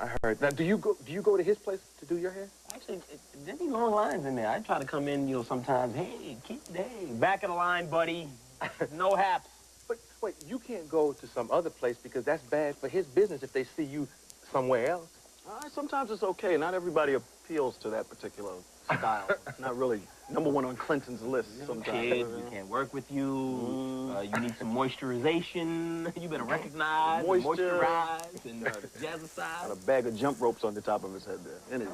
I heard. Now, do you go to his place to do your hair? Actually, there's any long lines in there. I try to come in, you know, sometimes, hey, back of the line, buddy. No haps. But wait, you can't go to some other place because that's bad for his business if they see you somewhere else. Sometimes it's okay. Not everybody appeals to that particular style. It's not really #1 on Clinton's list sometimes. Kids, we can't work with you. You need some moisturization. You better recognize, moisturize, and jazzercise. Got a bag of jump ropes on the top of his head there. Anyway.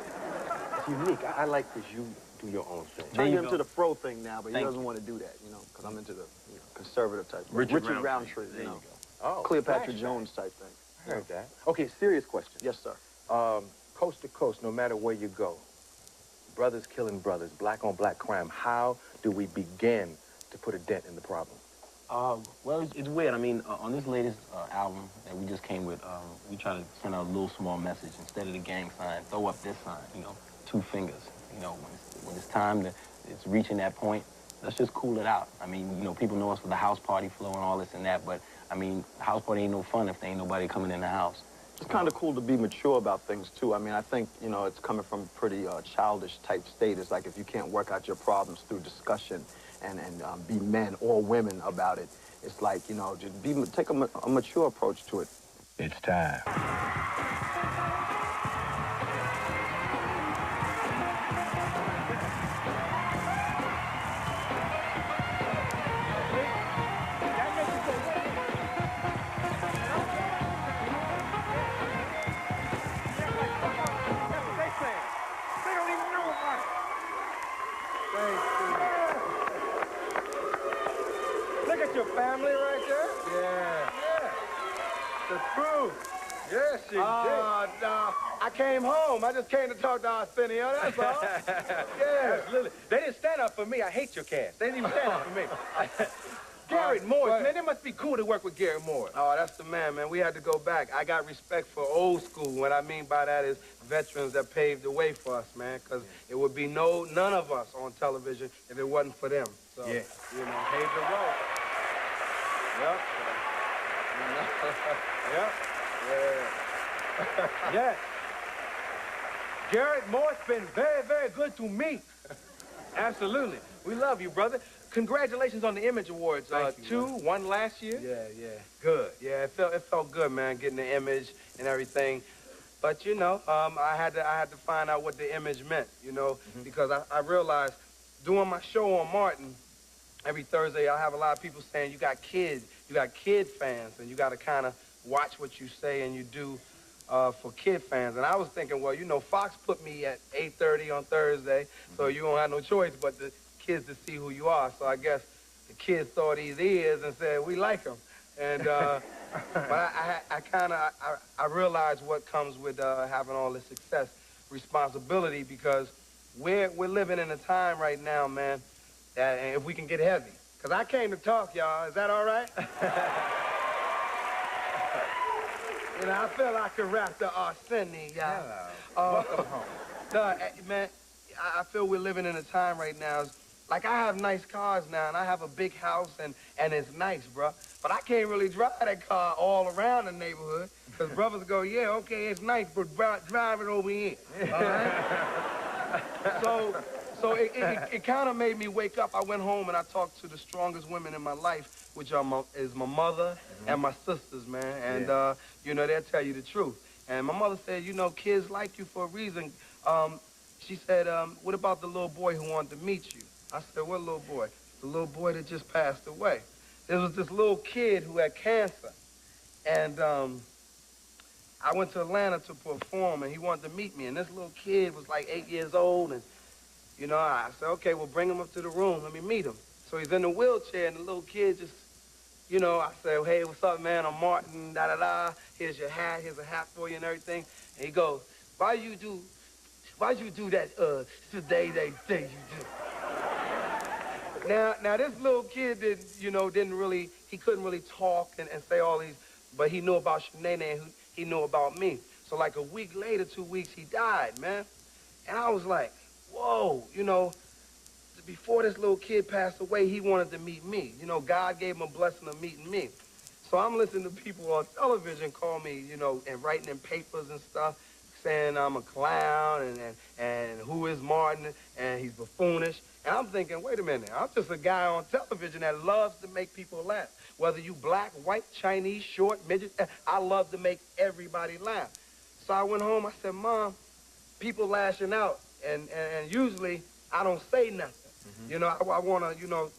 It's unique. I like this. You do your own thing. Trying to get him to the fro thing now, but he doesn't want to do that, you know, because I'm into the conservative type. Richard Roundtree, there you know. You go. Oh, Cleopatra Jones type thing. I heard that. Okay, serious question. Yes, sir. Coast to coast, no matter where you go, brothers killing brothers, black on black crime, how do we begin to put a dent in the problem? Well, it's weird. I mean, on this latest album that we just came with, we try to send out a little small message. Instead of the gang sign, throw up this sign, you know, 2 fingers. You know, when it's time to, it's reaching that point, let's just cool it out. I mean, you know, people know us for the house party flow and all this and that, but, I mean, house party ain't no fun if there ain't nobody coming in the house. It's kind of cool to be mature about things, too. I mean, I think, you know, it's coming from a pretty childish type state. It's like if you can't work out your problems through discussion and be men or women about it, it's like, you know, just take a mature approach to it. It's time. Look at your family right there. Yeah. The crew. Yes, she did. No. I came home. I just came to talk to Arsenio, that's all. Yeah. Absolutely. They didn't stand up for me. I hate your cast. They didn't even stand up for me. Garrett Morris, man, it must be cool to work with Garrett Morris. Oh, that's the man, man. We had to go back. I got respect for old school. What I mean by that is veterans that paved the way for us, man, because it would be none of us on television if it wasn't for them. So, yeah. You know, paved the road. Yep. Yep. Yeah. Yes. Garrett Morris been very, very good to me. Absolutely. We love you, brother. Congratulations on the Image Awards. Thank you, 2, 1 last year. Yeah. Good. Yeah, it felt good, man, getting the image and everything. But you know, I had to find out what the image meant, you know, because I realized doing my show on Martin every Thursday, I have a lot of people saying you got kid fans, and you got to kind of watch what you say and you do for kid fans. And I was thinking, well, you know, Fox put me at 8:30 on Thursday, so you don't have no choice but the kids to see who you are. So I guess the kids saw these ears and said, we like them. And, but I realized what comes with having all this success, responsibility, because we're living in a time right now, man, that if we can get heavy. Because I came to talk, y'all. Is that all right? You know, I feel like a rap to Arsenio, y'all. Welcome home. No, man, I feel we're living in a time right now. Like, I have nice cars now, and I have a big house, and it's nice, bro. But I can't really drive that car all around the neighborhood, because brothers go, yeah, okay, it's nice, but drive it over here, all right? So it kind of made me wake up. I went home, and I talked to the strongest women in my life, which is my mother and my sisters, man. And, you know, they'll tell you the truth. And my mother said, you know, kids like you for a reason. She said, what about the little boy who wanted to meet you? I said, what little boy? The little boy that just passed away. There was this little kid who had cancer. And I went to Atlanta to perform, and he wanted to meet me. And this little kid was like 8 years old. And, you know, I said, okay, well, bring him up to the room. Let me meet him. So he's in the wheelchair, and the little kid just, you know, I said, hey, what's up, man? I'm Martin, da-da-da. Here's your hat. Here's a hat for you and everything. And he goes, why'd you do that today they say you do? Now this little kid he couldn't really talk and say all these, but he knew about Shanae and he knew about me. So like a week later, 2 weeks, he died, man. And I was like, whoa, you know, before this little kid passed away, he wanted to meet me. You know, God gave him a blessing of meeting me. So I'm listening to people on television call me, you know, and writing in papers and stuff. saying I'm a clown and who is Martin and he's buffoonish. And I'm thinking, wait a minute, I'm just a guy on television that loves to make people laugh. Whether you black, white, Chinese, short, midget, I love to make everybody laugh. So I went home, I said, Mom, people lashing out, and usually I don't say nothing. You know, I want to, you know,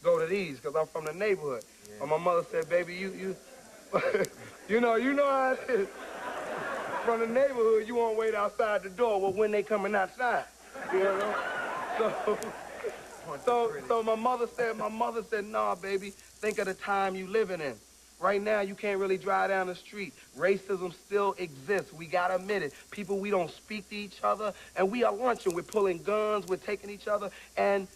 go to these because I'm from the neighborhood. Yeah. But my mother said, baby, you know how it is. From the neighborhood, you won't wait outside the door. Well, when they coming outside, you know? So my mother said, nah, baby, think of the time you living in. Right now, you can't really drive down the street. Racism still exists. We gotta admit it. People, we don't speak to each other, and we are lunching. We're pulling guns. We're taking each other, and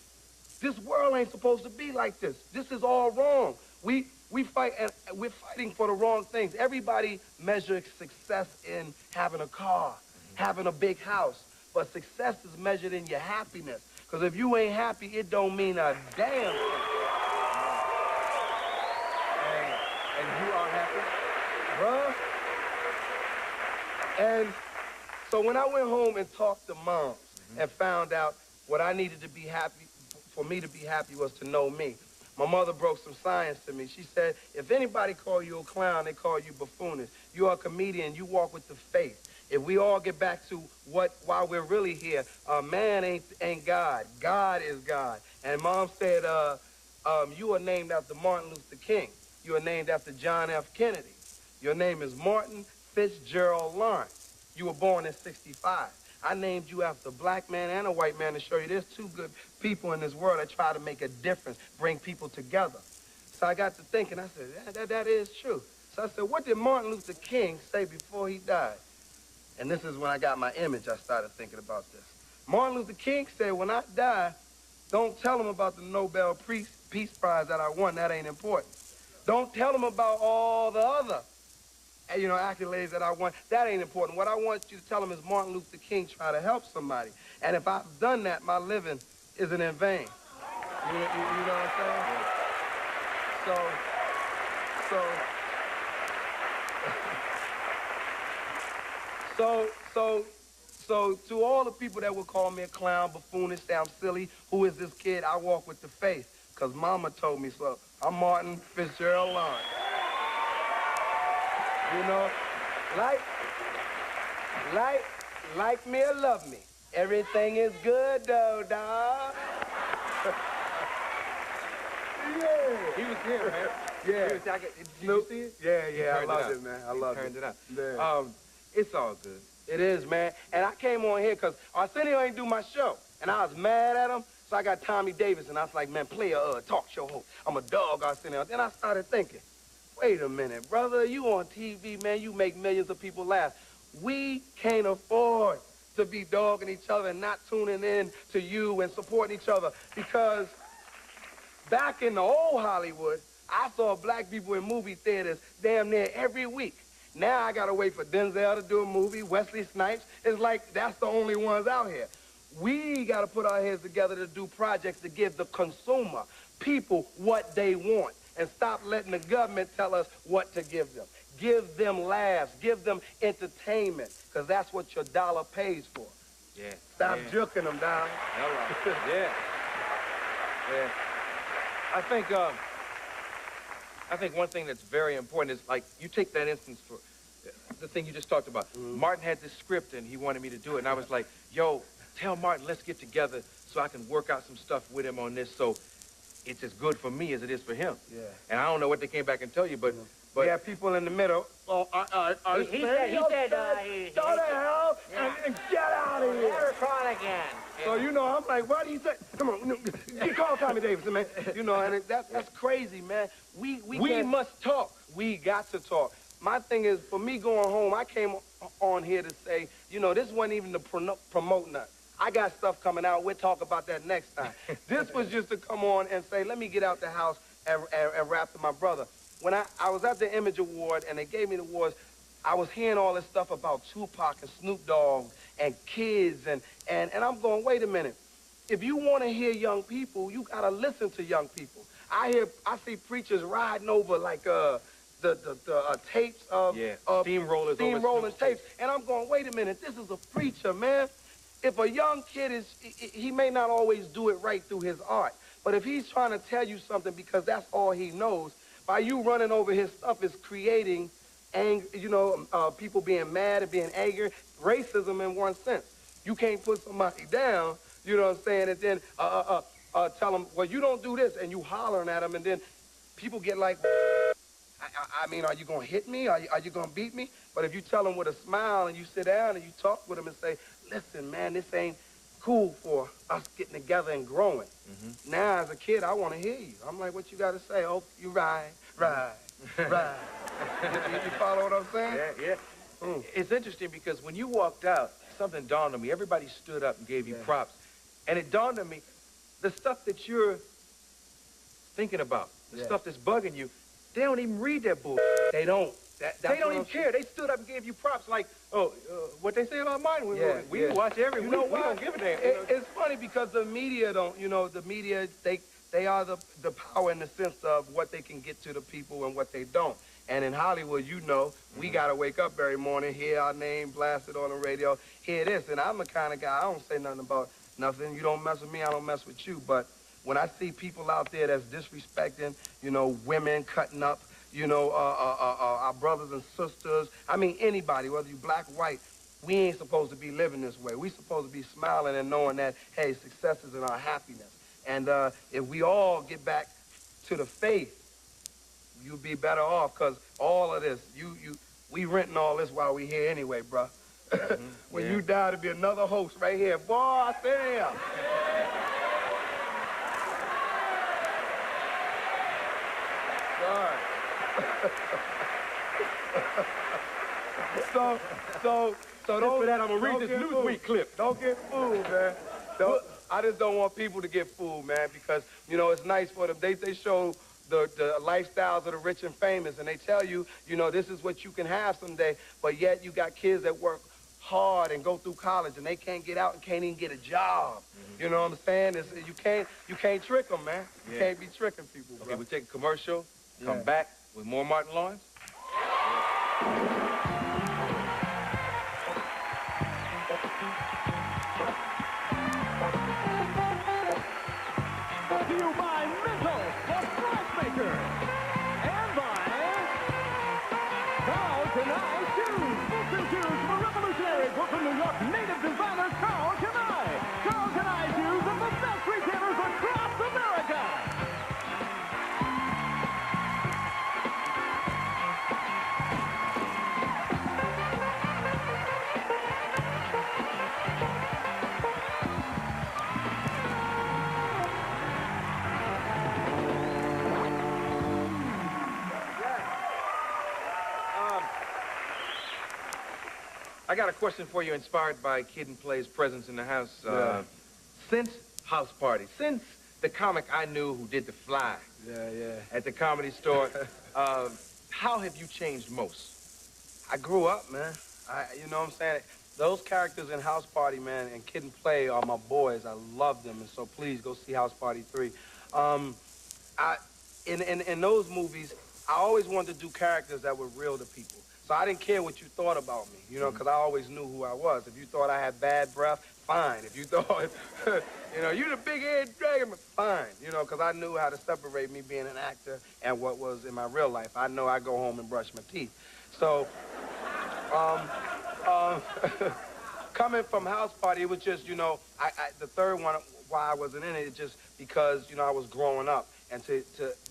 this world ain't supposed to be like this. This is all wrong. We fight, and we're fighting for the wrong things. Everybody measures success in having a car, having a big house, but success is measured in your happiness. Because if you ain't happy, it don't mean a damn thing. And you are happy? Bruh. And so when I went home and talked to moms and found out what I needed to be happy, for me to be happy was to know me. My mother broke some science to me. She said, if anybody call you a clown, they call you buffoonish. You are a comedian, you walk with the faith. If we all get back to why we're really here, man ain't God. God is God. And Mom said, you are named after Martin Luther King. You are named after John F. Kennedy. Your name is Martin Fitzgerald Lawrence. You were born in '65. I named you after a black man and a white man to show you there's two good people in this world that try to make a difference, bring people together. So I got to thinking, I said, that is true. So I said, what did Martin Luther King say before he died? And this is when I got my image, I started thinking about this. Martin Luther King said, when I die, don't tell them about the Nobel Peace Prize that I won. That ain't important. Don't tell them about all the other, you know, accolades that I won. That ain't important. What I want you to tell them is Martin Luther King tried to help somebody. And if I've done that, my living isn't in vain. You know what I'm saying? So to all the people that would call me a clown, buffoonish, say I'm silly, who is this kid? I walk with the faith, because Mama told me so. I'm Martin Fitzgerald Lawrence. You know, like me or love me. Everything is good though, dawg. Yeah. He was here, man. Yeah. Did you see it? Yeah, I loved it, man. I loved it. Turned it up. Yeah. It's all good. It is, man. And I came on here because Arsenio ain't do my show. And I was mad at him, so I got Tommy Davis, and I was like, man, play a talk show host. I'm a dog, Arsenio. Then I started thinking, wait a minute, brother, you on TV, man, you make millions of people laugh. We can't afford to be dogging each other and not tuning in to you and supporting each other, because back in the old Hollywood, I saw black people in movie theaters damn near every week. Now I gotta wait for Denzel to do a movie, Wesley Snipes. It's like that's the only ones out here. We gotta put our heads together to do projects to give the consumer, people, what they want, and stop letting the government tell us what to give them. Give them laughs, give them entertainment, because that's what your dollar pays for. Yeah. Stop jerking them, dog. Yeah. Yeah. I think one thing that's very important is, like, you take that instance for the thing you just talked about. Martin had this script and he wanted me to do it, and I was like, yo, tell Martin, let's get together so I can work out some stuff with him on this so it's as good for me as it is for him. Yeah. And I don't know what they came back and tell you, but yeah, people in the middle. Oh, He said, go to hell and get out of here. never cry again. So, you know, I'm like, what he said? Come on, you call Tommy Davis, man. You know, and that's crazy, man. We must talk. We got to talk. My thing is, for me going home, I came on here to say, you know, this wasn't even to promote nothing. I got stuff coming out. We'll talk about that next time. This was just to come on and say, let me get out the house and rap to my brother. When I was at the Image Award and they gave me the awards, I was hearing all this stuff about Tupac and Snoop Dogg and kids, and I'm going, wait a minute. If you want to hear young people, you got to listen to young people. I see preachers riding over like the tapes of steamrollers, steamrolling tapes, and I'm going, wait a minute, this is a preacher, man. If a young kid he may not always do it right through his art, but if he's trying to tell you something because that's all he knows, by you running over his stuff is creating anger, people being mad and being angry, racism in one sense. You can't put somebody down, you know what I'm saying, and then tell them, well, you don't do this, and you hollering at them, and then people get like, I mean, are you going to hit me? Are you going to beat me? But if you tell them with a smile and you sit down and you talk with them and say, listen, man, this ain't cool for us getting together and growing. Mm-hmm. Now, as a kid, I want to hear you. I'm like, what you got to say? Oh, you ride. You follow what I'm saying? Yeah. It's interesting because when you walked out, something dawned on me. Everybody stood up and gave you props. And it dawned on me, the stuff that you're thinking about, the stuff that's bugging you, they don't even read that book. They don't. They don't even care. They stood up and gave you props like, what they say about mine. We watch every week. We don't give a damn. It's funny because the media don't, the media, they are the power in the sense of what they can get to the people and what they don't. And in Hollywood, we got to wake up every morning, hear our name blasted on the radio, hear this. And I'm the kind of guy, I don't say nothing about nothing. You don't mess with me, I don't mess with you. But when I see people out there that's disrespecting, women cutting up, our brothers and sisters, I mean, anybody, whether you black, white, we ain't supposed to be living this way. We supposed to be smiling and knowing that, hey, success is in our happiness. And if we all get back to the faith, you'll be better off, because all of this, we renting all this while we here anyway, bruh. When you die, to be another host right here. Boy, I say here. So don't, for that, I'm gonna read this Newsweek clip. Don't get fooled, man. I just don't want people to get fooled, man, because it's nice for them. They show the lifestyles of the rich and famous, and they tell you, this is what you can have someday, but yet you got kids that work hard and go through college, and they can't get out and can't even get a job. Mm-hmm. You know what I'm saying? You can't trick them, man. You can't be tricking people, bro. Okay, we'll take a commercial, come back with more Martin Lawrence. Brought to you by Mental, the Price Maker, and by Carl Kanai Shoes. Boots and shoes from a revolutionary Brooklyn, New York native designer Carl Kanai. Carl Kanai Shoes are the best retailers across America. I got a question for you inspired by Kid and Play's presence in the house. Since House Party, since the comic I knew who did The Fly at the Comedy Store, how have you changed most? I grew up, man. You know what I'm saying? Those characters in House Party, man, and Kid and Play are my boys. I love them, and so please go see House Party 3. In those movies, I always wanted to do characters that were real to people. So I didn't care what you thought about me, because I always knew who I was. If you thought I had bad breath, fine. If you thought, you're the big-head dragon, fine, because I knew how to separate me being an actor and what was in my real life. I know I go home and brush my teeth. So, coming from House Party, it was just, the third one, why I wasn't in it, just because, I was growing up. And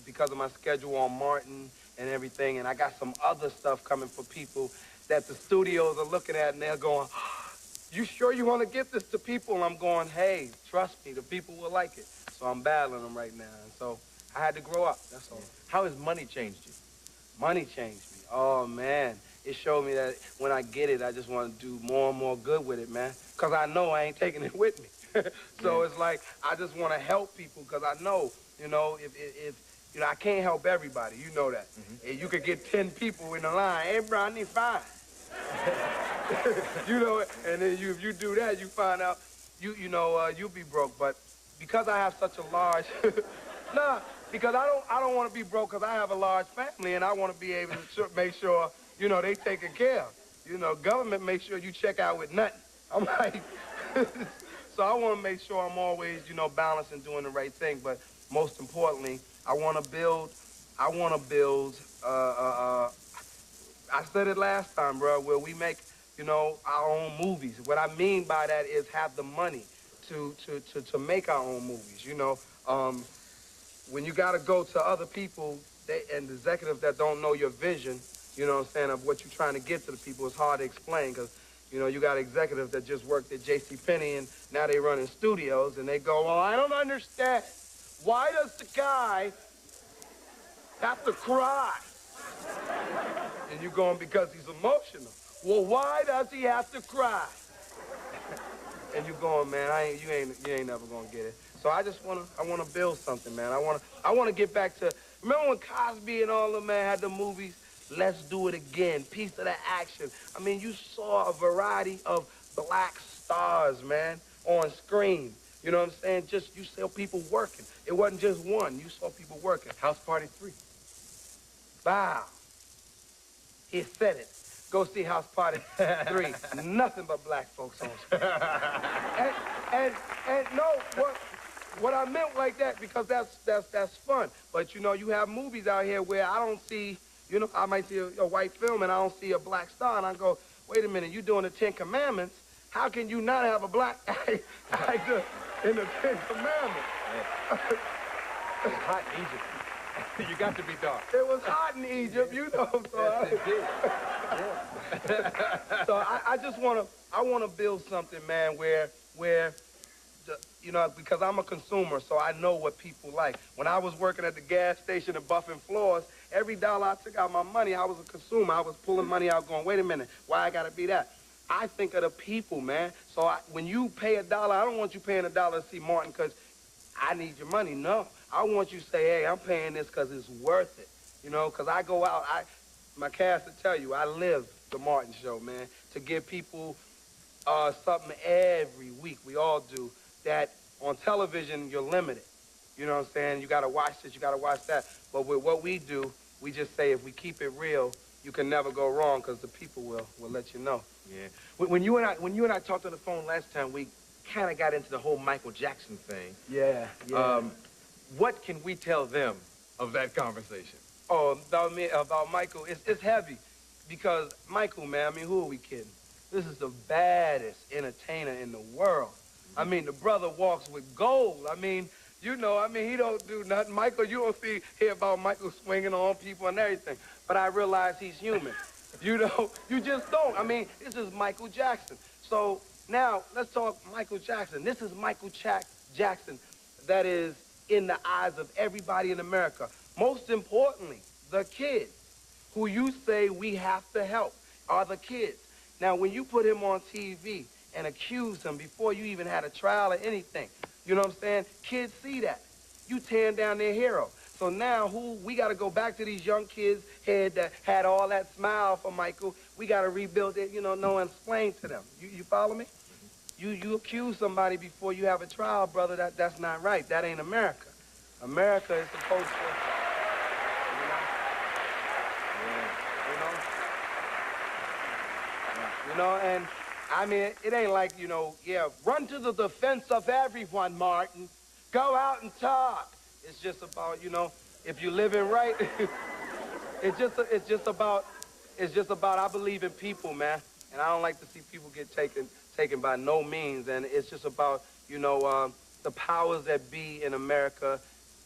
because of my schedule on Martin and everything, and I got some other stuff coming for people that the studios are looking at, and they're going, you sure you want to give this to people? And I'm going, hey, trust me, the people will like it. So I'm battling them right now, and so I had to grow up, that's all. How has money changed you? Money changed me. Oh, man. It showed me that when I get it, I just want to do more and more good with it, man, because I know I ain't taking it with me. So it's like I just want to help people, because I know, if I can't help everybody. You know that. Mm-hmm. And you could get 10 people in the line. Hey, bro, I need 5. And then if you do that, you find out, you'll be broke. But because I have such a large, Because I don't want to be broke because I have a large family and I want to be able to make sure, you know, they taken care of. You know, government makes sure you check out with nothing. I'm like, so I want to make sure I'm always, you know, balanced and doing the right thing. But most importantly, I want to build, I said it last time, bro, where we make, you know, our own movies. What I mean by that is have the money to make our own movies, you know. When you got to go to other people and executives that don't know your vision, you know what I'm saying, of what you're trying to get to the people, it's hard to explain because, you know, you got executives that just worked at JCPenney and now they run in studios and they go, well, I don't understand. Why does the guy have to cry? And you're going, because he's emotional. Well, why does he have to cry? And you're going, man, you ain't never gonna get it. So I wanna build something, man. I wanna get back to, remember when Cosby and all them, man, had the movies? Let's do it again, piece of the action. I mean, you saw a variety of black stars, man, on screen. You know what I'm saying? You saw people working. It wasn't just one, you saw people working. House Party 3. Wow. He said it. Go see House Party 3. Nothing but black folks on screen. and no, what I meant like that, because that's fun. But you know, you have movies out here where I don't see, you know, I might see a white film and I don't see a black star, and I go, wait a minute, you doing the 10 Commandments? How can you not have a black actor in the 10 Commandments? It's hot in Egypt. You got to be dark. It was hot in Egypt, you know. So I just wanna build something, man, where you know, because I'm a consumer, so I know what people like. When I was working at the gas station and buffing floors, every dollar I took out my money, I was a consumer. I was pulling money out going, wait a minute, why I gotta be that? I think of the people, man. So when you pay $1, I don't want you paying $1 to see Martin because I need your money. No, I want you to say, hey, I'm paying this because it's worth it. You know, because I go out, my cast will tell you, I live the Martin Show, man, to give people something every week. We all do. That on television, you're limited. You know what I'm saying? You got to watch this, you got to watch that. But with what we do, we just say if we keep it real, you can never go wrong because the people will let you know. Yeah. When you and I talked on the phone last time, we kind of got into the whole Michael Jackson thing. Yeah. What can we tell them of that conversation? Oh, about Michael, it's heavy. Because Michael, man, I mean, who are we kidding? This is the baddest entertainer in the world. I mean, the brother walks with gold. I mean, you know, I mean, he don't do nothing. Michael, you don't hear about Michael swinging on people and everything. But I realize he's human. You know, you just don't. I mean, this is Michael Jackson. So now let's talk Michael Jackson. This is Michael Jackson that is in the eyes of everybody in America. Most importantly, the kids who you say we have to help are the kids. Now, when you put him on TV and accuse him before you even had a trial or anything, you know what I'm saying? Kids see that. You tearing down their hero. So now we got to go back to these young kids' head that had all that smile for Michael. We got to rebuild it, you know, and explain to them. You follow me? You accuse somebody before you have a trial, brother, that's not right. That ain't America. America is supposed to, you know, and I mean, it ain't like, you know, yeah, run to the defense of everyone, Martin. Go out and talk. It's just about, you know, if you're living right, it's just about I believe in people, man. And I don't like to see people get taken by no means. And it's just about, you know, the powers that be in America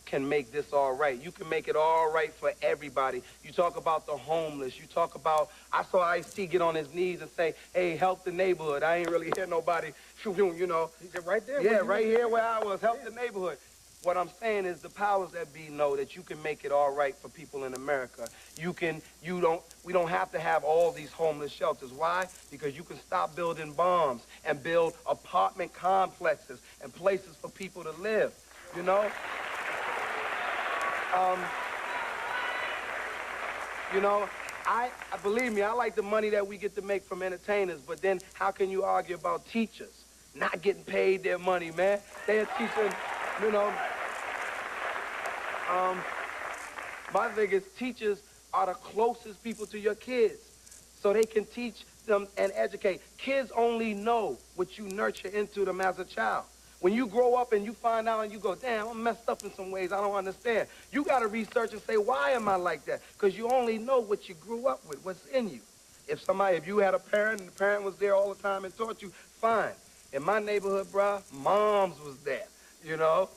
can make this all right. You can make it all right for everybody. You talk about the homeless. You talk about, I saw Ice-T get on his knees and say, hey, help the neighborhood. I ain't really hear nobody, you know. Right there. Yeah, right here where I was, help the neighborhood. What I'm saying is the powers that be know that you can make it all right for people in America. We don't have to have all these homeless shelters. Why? Because you can stop building bombs and build apartment complexes and places for people to live, you know? You know, believe me, I like the money that we get to make from entertainers, but then how can you argue about teachers not getting paid their money, man? They're teaching, you know, My thing is teachers are the closest people to your kids, so they can teach them and educate. Kids only know what you nurture into them as a child. When you grow up and you find out and you go, damn, I'm messed up in some ways, I don't understand. You got to research and say, why am I like that? Because you only know what you grew up with, what's in you. If you had a parent and the parent was there all the time and taught you, fine. In my neighborhood, bruh, moms was there, you know?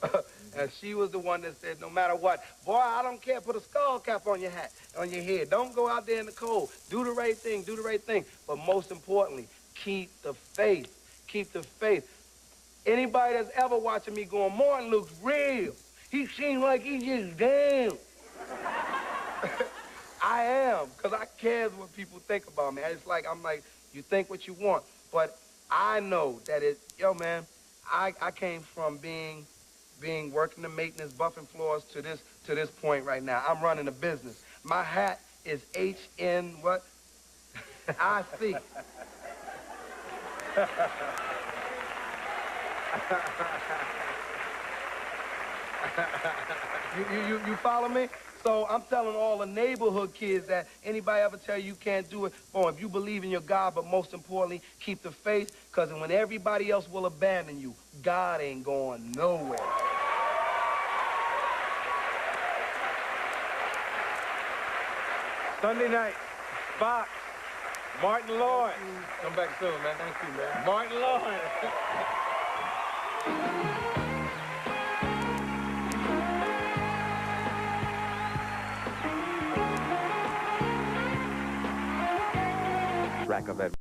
And she was the one that said, no matter what, boy, I don't care, put a skull cap on your hat, on your head. Don't go out there in the cold. Do the right thing, do the right thing. But most importantly, keep the faith. Keep the faith. Anybody that's ever watching me going, Martin looks real. He seems like he's just down. I am, because I care what people think about me. It's like, I'm like, you think what you want. But I know that yo, man, I came from working the maintenance, buffing floors to this point right now. I'm running a business. My hat is HN what? IC. You follow me? So I'm telling all the neighborhood kids that anybody ever tell you can't do it, if you believe in your God, but most importantly, keep the faith, because when everybody else will abandon you, God ain't going nowhere. Sunday night, Fox, Martin Lawrence. Come back soon, man. Thank you, man. Martin Lawrence. Rack of that